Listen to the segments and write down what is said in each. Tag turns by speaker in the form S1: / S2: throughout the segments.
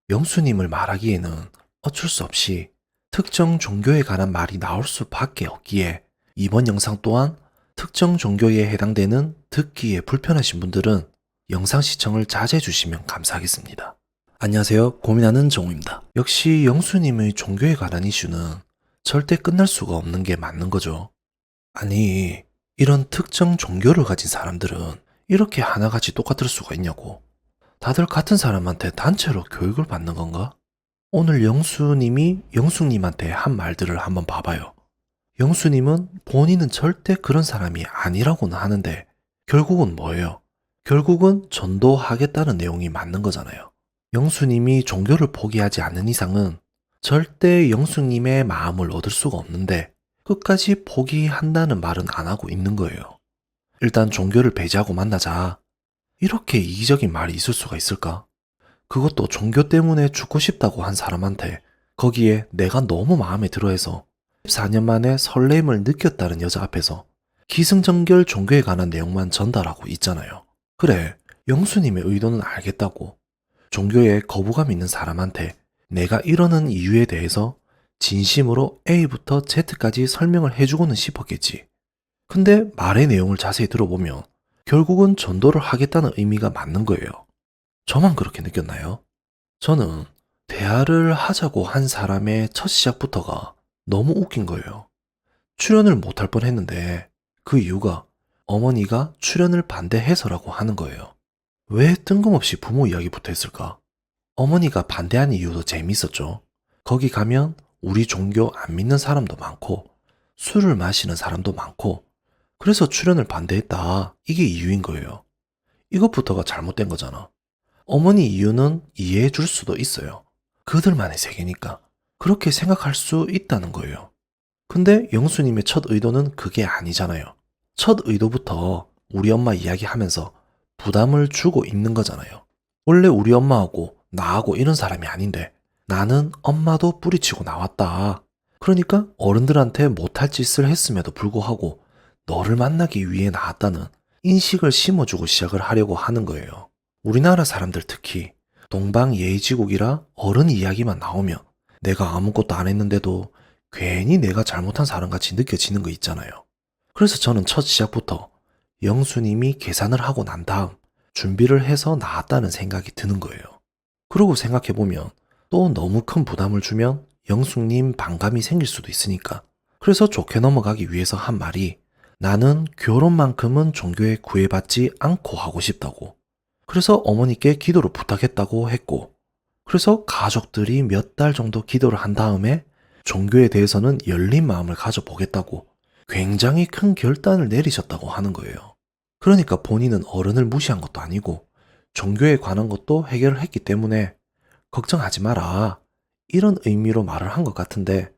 S1: 영수님을 말하기에는 어쩔 수 없이 특정 종교에 관한 말이 나올 수밖에 없기에 이번 영상 또한 특정 종교에 해당되는 듣기에 불편하신 분들은 영상 시청을 자제해 주시면 감사하겠습니다. 안녕하세요. 고민하는 정우입니다. 역시 영수님의 종교에 관한 이슈는 절대 끝날 수가 없는 게 맞는 거죠. 아니, 이런 특정 종교를 가진 사람들은 이렇게 하나같이 똑같을 수가 있냐고. 다들 같은 사람한테 단체로 교육을 받는 건가? 오늘 영수님이 영숙님한테 한 말들을 한번 봐봐요. 영수님은 본인은 절대 그런 사람이 아니라고는 하는데 결국은 뭐예요? 결국은 전도하겠다는 내용이 맞는 거잖아요. 영수님이 종교를 포기하지 않는 이상은 절대 영수님의 마음을 얻을 수가 없는데 끝까지 포기한다는 말은 안 하고 있는 거예요. 일단 종교를 배제하고 만나자. 이렇게 이기적인 말이 있을 수가 있을까? 그것도 종교 때문에 죽고 싶다고 한 사람한테 거기에 내가 너무 마음에 들어해서 14년 만에 설렘을 느꼈다는 여자 앞에서 기승전결 종교에 관한 내용만 전달하고 있잖아요. 그래, 영수님의 의도는 알겠다고. 종교에 거부감 있는 사람한테 내가 이러는 이유에 대해서 진심으로 A부터 Z까지 설명을 해주고는 싶었겠지. 근데 말의 내용을 자세히 들어보면 결국은 전도를 하겠다는 의미가 맞는 거예요. 저만 그렇게 느꼈나요? 저는 대화를 하자고 한 사람의 첫 시작부터가 너무 웃긴 거예요. 출연을 못할 뻔 했는데 그 이유가 어머니가 출연을 반대해서라고 하는 거예요. 왜 뜬금없이 부모 이야기부터 했을까? 어머니가 반대한 이유도 재미있었죠. 거기 가면 우리 종교 안 믿는 사람도 많고 술을 마시는 사람도 많고 그래서 출연을 반대했다. 이게 이유인 거예요. 이것부터가 잘못된 거잖아. 어머니 이유는 이해해 줄 수도 있어요. 그들만의 세계니까. 그렇게 생각할 수 있다는 거예요. 근데 영수님의 첫 의도는 그게 아니잖아요. 첫 의도부터 우리 엄마 이야기하면서 부담을 주고 있는 거잖아요. 원래 우리 엄마하고 나하고 이런 사람이 아닌데 나는 엄마도 뿌리치고 나왔다. 그러니까 어른들한테 못할 짓을 했음에도 불구하고 너를 만나기 위해 나왔다는 인식을 심어주고 시작을 하려고 하는 거예요. 우리나라 사람들 특히 동방예의지국이라 어른 이야기만 나오면 내가 아무것도 안 했는데도 괜히 내가 잘못한 사람같이 느껴지는 거 있잖아요. 그래서 저는 첫 시작부터 영수님이 계산을 하고 난 다음 준비를 해서 나왔다는 생각이 드는 거예요. 그러고 생각해보면 또 너무 큰 부담을 주면 영숙님 반감이 생길 수도 있으니까. 그래서 좋게 넘어가기 위해서 한 말이 나는 결혼만큼은 종교에 구애받지 않고 하고 싶다고. 그래서 어머니께 기도를 부탁했다고 했고, 그래서 가족들이 몇 달 정도 기도를 한 다음에 종교에 대해서는 열린 마음을 가져보겠다고 굉장히 큰 결단을 내리셨다고 하는 거예요. 그러니까 본인은 어른을 무시한 것도 아니고 종교에 관한 것도 해결을 했기 때문에 걱정하지 마라. 이런 의미로 말을 한 것 같은데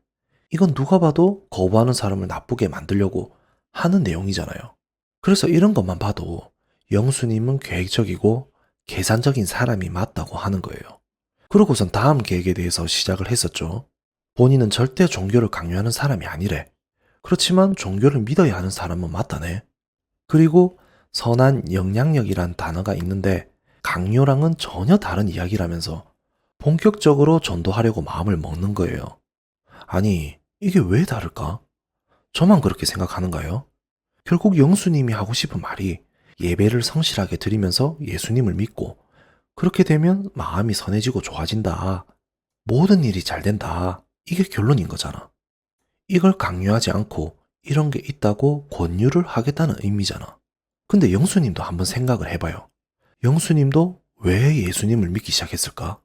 S1: 이건 누가 봐도 거부하는 사람을 나쁘게 만들려고 하는 내용이잖아요. 그래서 이런 것만 봐도 영수님은 계획적이고 계산적인 사람이 맞다고 하는 거예요. 그러고선 다음 계획에 대해서 시작을 했었죠. 본인은 절대 종교를 강요하는 사람이 아니래. 그렇지만 종교를 믿어야 하는 사람은 맞다네. 그리고 선한 영향력이란 단어가 있는데 강요랑은 전혀 다른 이야기라면서 본격적으로 전도하려고 마음을 먹는 거예요. 아니, 이게 왜 다를까? 저만 그렇게 생각하는가요? 결국 영수님이 하고 싶은 말이 예배를 성실하게 드리면서 예수님을 믿고 그렇게 되면 마음이 선해지고 좋아진다. 모든 일이 잘 된다. 이게 결론인 거잖아. 이걸 강요하지 않고 이런 게 있다고 권유를 하겠다는 의미잖아. 근데 영수님도 한번 생각을 해봐요. 영수님도 왜 예수님을 믿기 시작했을까?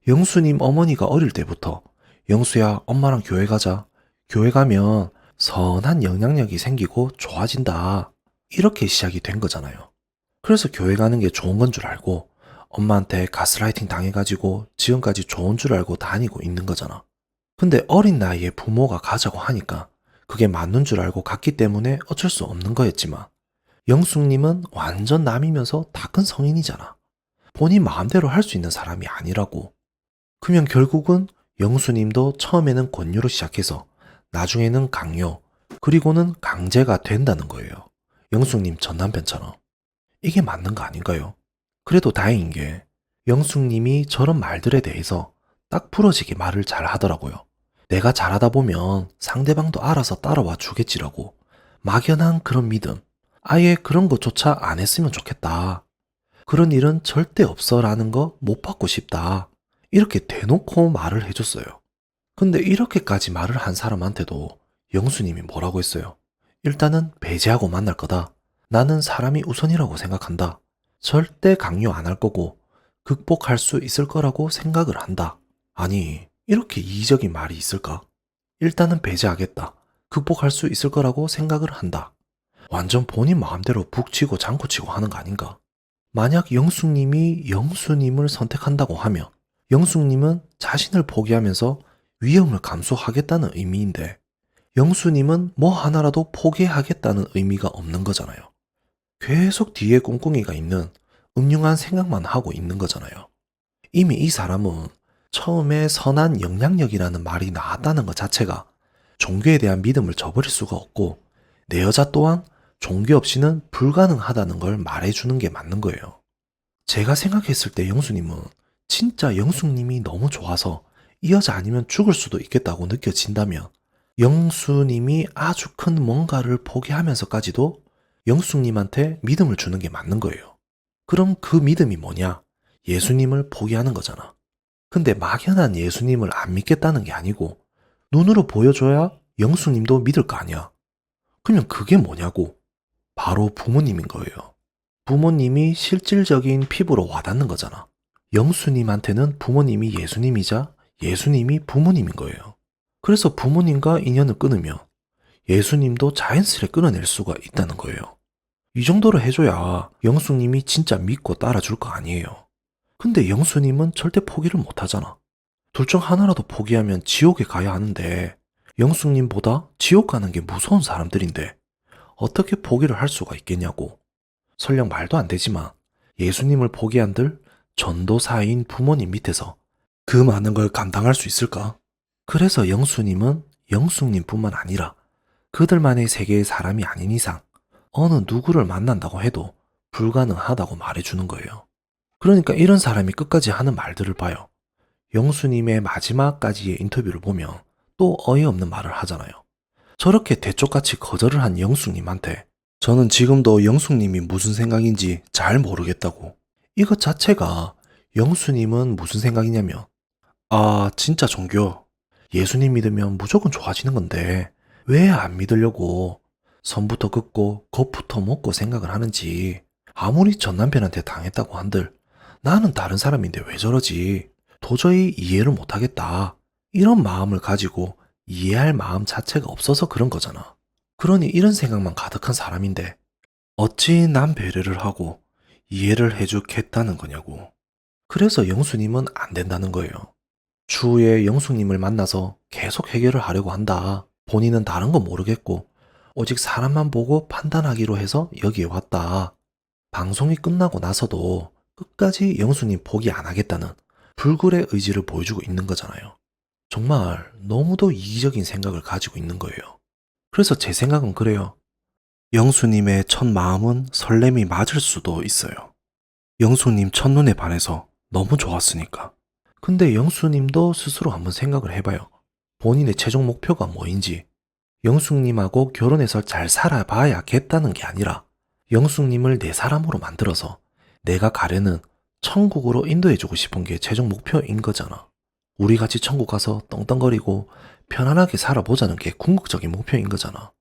S1: 영수님 어머니가 어릴 때부터 영수야 엄마랑 교회 가자. 교회 가면 선한 영향력이 생기고 좋아진다. 이렇게 시작이 된 거잖아요. 그래서 교회 가는 게 좋은 건 줄 알고 엄마한테 가스라이팅 당해가지고 지금까지 좋은 줄 알고 다니고 있는 거잖아. 근데 어린 나이에 부모가 가자고 하니까 그게 맞는 줄 알고 갔기 때문에 어쩔 수 없는 거였지만 영숙님은 완전 남이면서 다 큰 성인이잖아. 본인 마음대로 할 수 있는 사람이 아니라고. 그러면 결국은 영수님도 처음에는 권유로 시작해서 나중에는 강요, 그리고는 강제가 된다는 거예요. 영숙님 전 남편처럼. 이게 맞는 거 아닌가요? 그래도 다행인 게 영숙님이 저런 말들에 대해서 딱 부러지게 말을 잘 하더라고요. 내가 잘하다 보면 상대방도 알아서 따라와 주겠지라고. 막연한 그런 믿음. 아예 그런 것조차 안 했으면 좋겠다. 그런 일은 절대 없어라는 거 못 받고 싶다. 이렇게 대놓고 말을 해줬어요. 근데 이렇게까지 말을 한 사람한테도 영수님이 뭐라고 했어요? 일단은 배제하고 만날 거다. 나는 사람이 우선이라고 생각한다. 절대 강요 안 할 거고 극복할 수 있을 거라고 생각을 한다. 아니, 이렇게 이의적인 말이 있을까? 일단은 배제하겠다. 극복할 수 있을 거라고 생각을 한다. 완전 본인 마음대로 북치고 장구치고 하는 거 아닌가? 만약 영숙님이 영수님을 선택한다고 하면 영숙님은 자신을 포기하면서 위험을 감수하겠다는 의미인데 영수님은 뭐 하나라도 포기하겠다는 의미가 없는 거잖아요. 계속 뒤에 꿍꿍이가 있는 음흉한 생각만 하고 있는 거잖아요. 이미 이 사람은 처음에 선한 영향력이라는 말이 나왔다는 것 자체가 종교에 대한 믿음을 저버릴 수가 없고 내 여자 또한 종교 없이는 불가능하다는 걸 말해주는 게 맞는 거예요. 제가 생각했을 때 영수님은 진짜 영숙님이 너무 좋아서 이 여자 아니면 죽을 수도 있겠다고 느껴진다면 영수님이 아주 큰 뭔가를 포기하면서까지도 영숙님한테 믿음을 주는 게 맞는 거예요. 그럼 그 믿음이 뭐냐? 예수님을 포기하는 거잖아. 근데 막연한 예수님을 안 믿겠다는 게 아니고 눈으로 보여줘야 영숙님도 믿을 거 아니야. 그러면 그게 뭐냐고? 바로 부모님인 거예요. 부모님이 실질적인 피부로 와닿는 거잖아. 영수님한테는 부모님이 예수님이자 예수님이 부모님인 거예요. 그래서 부모님과 인연을 끊으면 예수님도 자연스레 끊어낼 수가 있다는 거예요. 이 정도로 해줘야 영수님이 진짜 믿고 따라줄 거 아니에요. 근데 영수님은 절대 포기를 못 하잖아. 둘 중 하나라도 포기하면 지옥에 가야 하는데 영숙님보다 지옥 가는 게 무서운 사람들인데 어떻게 포기를 할 수가 있겠냐고. 설령 말도 안 되지만 예수님을 포기한들 전도사인 부모님 밑에서 그 많은 걸 감당할 수 있을까? 그래서 영수님은 영숙님뿐만 아니라 그들만의 세계의 사람이 아닌 이상 어느 누구를 만난다고 해도 불가능하다고 말해주는 거예요. 그러니까 이런 사람이 끝까지 하는 말들을 봐요. 영수님의 마지막까지의 인터뷰를 보면 또 어이없는 말을 하잖아요. 저렇게 대쪽같이 거절을 한 영숙님한테 저는 지금도 영숙님이 무슨 생각인지 잘 모르겠다고. 이것 자체가 영수님은 무슨 생각이냐면 아 진짜 종교 예수님 믿으면 무조건 좋아지는 건데 왜 안 믿으려고 선부터 긋고 겁부터 먹고 생각을 하는지 아무리 전 남편한테 당했다고 한들 나는 다른 사람인데 왜 저러지 도저히 이해를 못하겠다 이런 마음을 가지고 이해할 마음 자체가 없어서 그런 거잖아. 그러니 이런 생각만 가득한 사람인데 어찌 남 배려를 하고 이해를 해주겠다는 거냐고. 그래서 영수님은 안 된다는 거예요. 추후에 영숙님을 만나서 계속 해결을 하려고 한다. 본인은 다른 건 모르겠고 오직 사람만 보고 판단하기로 해서 여기에 왔다. 방송이 끝나고 나서도 끝까지 영숙님 포기 안 하겠다는 불굴의 의지를 보여주고 있는 거잖아요. 정말 너무도 이기적인 생각을 가지고 있는 거예요. 그래서 제 생각은 그래요. 영수님의 첫 마음은 설렘이 맞을 수도 있어요. 영수님 첫눈에 반해서 너무 좋았으니까. 근데 영수님도 스스로 한번 생각을 해봐요. 본인의 최종 목표가 뭐인지. 영숙님하고 결혼해서 잘 살아봐야겠다는 게 아니라 영숙님을 내 사람으로 만들어서 내가 가려는 천국으로 인도해주고 싶은 게 최종 목표인 거잖아. 우리 같이 천국 가서 떵떵거리고 편안하게 살아보자는 게 궁극적인 목표인 거잖아.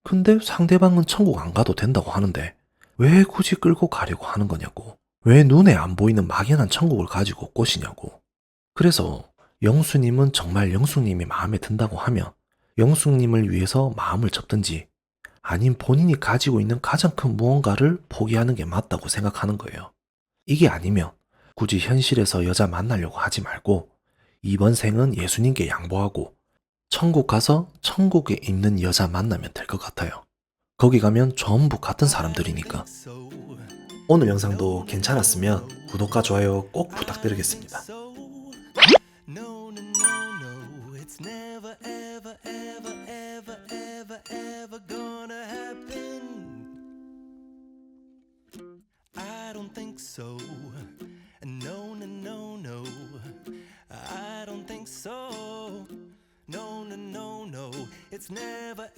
S1: 근데 상대방은 천국 안 가도 된다고 하는데 왜 굳이 끌고 가려고 하는 거냐고. 왜 눈에 안 보이는 막연한 천국을 가지고 꼬시냐고. 그래서 영수님은 정말 영숙님이 마음에 든다고 하면 영숙님을 위해서 마음을 접든지 아님 본인이 가지고 있는 가장 큰 무언가를 포기하는 게 맞다고 생각하는 거예요. 이게 아니면 굳이 현실에서 여자 만나려고 하지 말고 이번 생은 예수님께 양보하고 천국 가서 천국에 있는 여자 만나면 될 것 같아요. 거기 가면 전부 같은 사람들이니까. 오늘 영상도 괜찮았으면 구독과 좋아요 꼭 부탁드리겠습니다.
S2: No, no, no, no, it's never, ever, ever, ever, ever, ever gonna happen. I don't think so. No, no, so. No, no, no, no, it's never